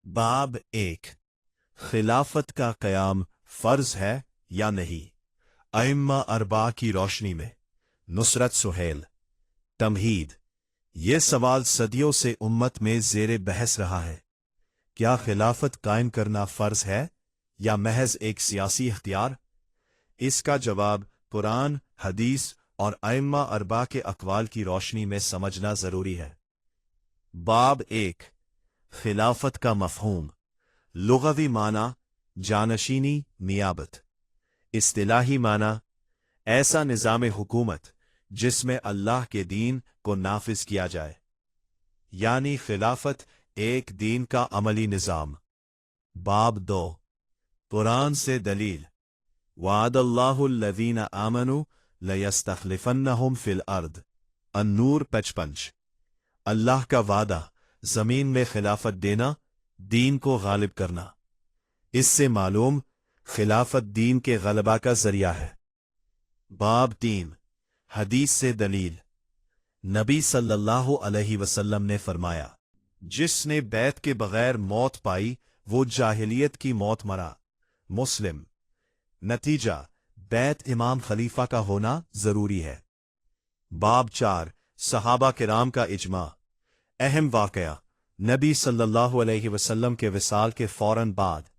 बाब 1। खिलाफत का क़याम फ़र्ज है या नहीं? अइम्मा अरबा की रोशनी में। नुसरत सुहेल। तमहीद। ये सवाल सदियों से उम्मत में ज़ेरे बहस रहा है। क्या खिलाफत कायम करना फ़र्ज है या महज एक सियासी इख्तियार? इसका जवाब कुरान, हदीस और अइम्मा अरबा के अक़वाल की रोशनी में समझना ज़रूरी है। बाब 1। खिलाफत का मफ़हूम। लुग़वी माना जानशीनी, नियाबत। इस्तिलाही माना ऐसा निज़ाम हुकूमत जिसमें अल्लाह के दीन को नाफिज किया जाए, यानी खिलाफत एक दीन का अमली निज़ाम। बाब 2। कुरान से दलील। वादल्लाहुल्लज़ीना आमनु लयस्तख़लिफ़न्नहुम फ़िल अर्द। अन-नूर 55। अल्लाह का वादा ज़मीन में खिलाफत देना, दीन को गालिब करना। इससे मालूम खिलाफत दीन के गलबा का जरिया है। बाब 3। हदीस से दलील। नबी सल्लल्लाहु अलैहि वसल्लम ने फरमाया, जिसने बैत के बगैर मौत पाई वो जाहिलियत की मौत मरा। मुस्लिम। नतीजा, बैत इमाम खलीफा का होना जरूरी है। बाब 4। सहाबा किराम का इजमा। अहम वाकया। नबी सल्लल्लाहु अलैहि वसल्लम के विसाल के फौरन बाद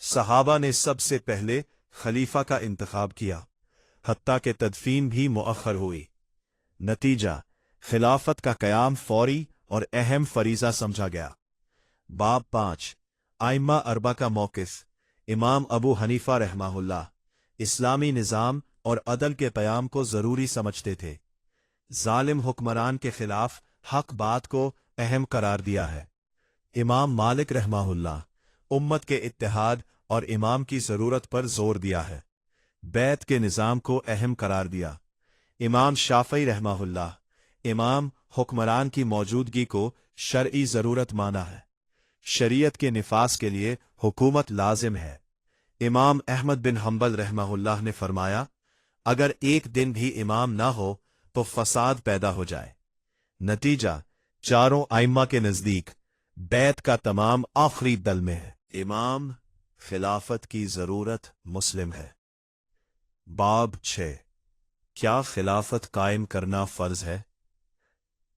सहाबा ने सबसे पहले खलीफा का इंतखाब किया, हत्ता के तदफीन भी मुअख्खर हुई। नतीजा, खिलाफत का क़याम फौरी और अहम फरीज़ा समझा गया। बाब 5। आइम्मा अरबा का मौक़िफ़। इमाम अबू हनीफा रहमहुल्लाह इस्लामी निज़ाम और अदल के क़याम को ज़रूरी समझते थे। जालिम हुक्मरान के खिलाफ हक बात को अहम करार दिया है। इमाम मालिक रहमहुल्लाह उम्मत के इत्तेहाद और इमाम की ज़रूरत पर जोर दिया है। बैत के निज़ाम को अहम करार दिया। इमाम शाफ़ई रहमहुल्लाह इमाम हुक्मरान की मौजूदगी को शरई ज़रूरत माना है। शरीयत के निफास के लिए हुकूमत लाजिम है। इमाम अहमद बिन हम्बल रहमहुल्लाह ने फरमाया, अगर एक दिन भी इमाम ना हो तो फसाद पैदा हो जाए। नतीजा, चारों आइम्मा के नज़दीक बैत का तमाम आखिरी दल में है। इमाम खिलाफत की ज़रूरत मुस्लिम है। बाब 6। क्या खिलाफत कायम करना फ़र्ज है?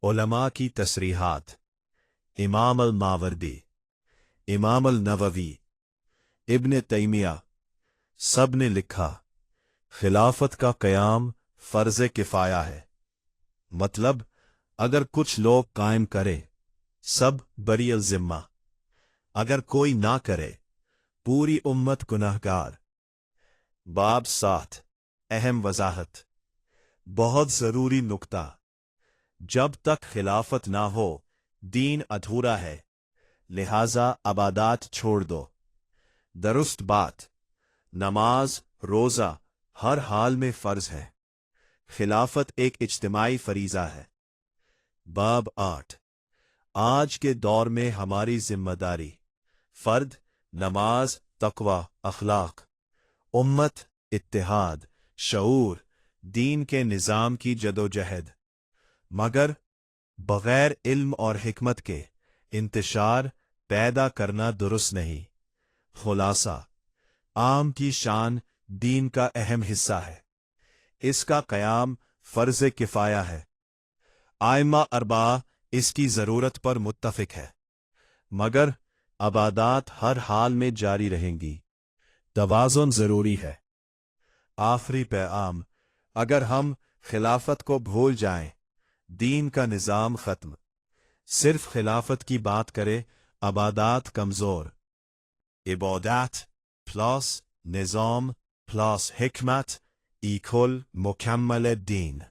उलमा की तसरीहात। इमाम अल-मावरदी, इमाम अल-नववी, इब्न तैमिया सब ने लिखा, खिलाफत का क़याम फ़र्ज़ किफ़ाया है। मतलब, अगर कुछ लोग कायम करे सब बरी अल ज़िम्मा, अगर कोई ना करे पूरी उम्मत गुनहगार। बाब 7। अहम वजाहत। बहुत ज़रूरी नुक्ता। जब तक खिलाफत ना हो दीन अधूरा है, लिहाजा अबादात छोड़ दो। दुरुस्त बात। नमाज रोज़ा हर हाल में फ़र्ज है। खिलाफत एक इज्तिमाई फरीज़ा है। बाब 8। आज के दौर में हमारी जिम्मेदारी। फ़र्द, नमाज, तक़वा, अखलाक, उम्मत, इत्तिहाद, शऊर, दीन के निज़ाम की जदोजहद। मगर बग़ैर इल्म और हिकमत के इंतशार पैदा करना दुरुस्त नहीं। खुलासा, आम की शान दीन का अहम हिस्सा है। इसका क़याम फ़र्ज़ किफ़ाया है। आइम्मा अरबा इसकी ज़रूरत पर मुत्तफ़िक है, मगर अबादात हर हाल में जारी रहेंगी। तवाज़ुन ज़रूरी है। आखिरी पैगाम, अगर हम खिलाफत को भूल जाएं, दीन का निज़ाम ख़त्म। सिर्फ खिलाफत की बात करे, अबादात कमज़ोर। इबादत प्लस निज़ाम प्लस हिकमत इक्वल मुकम्मल दीन।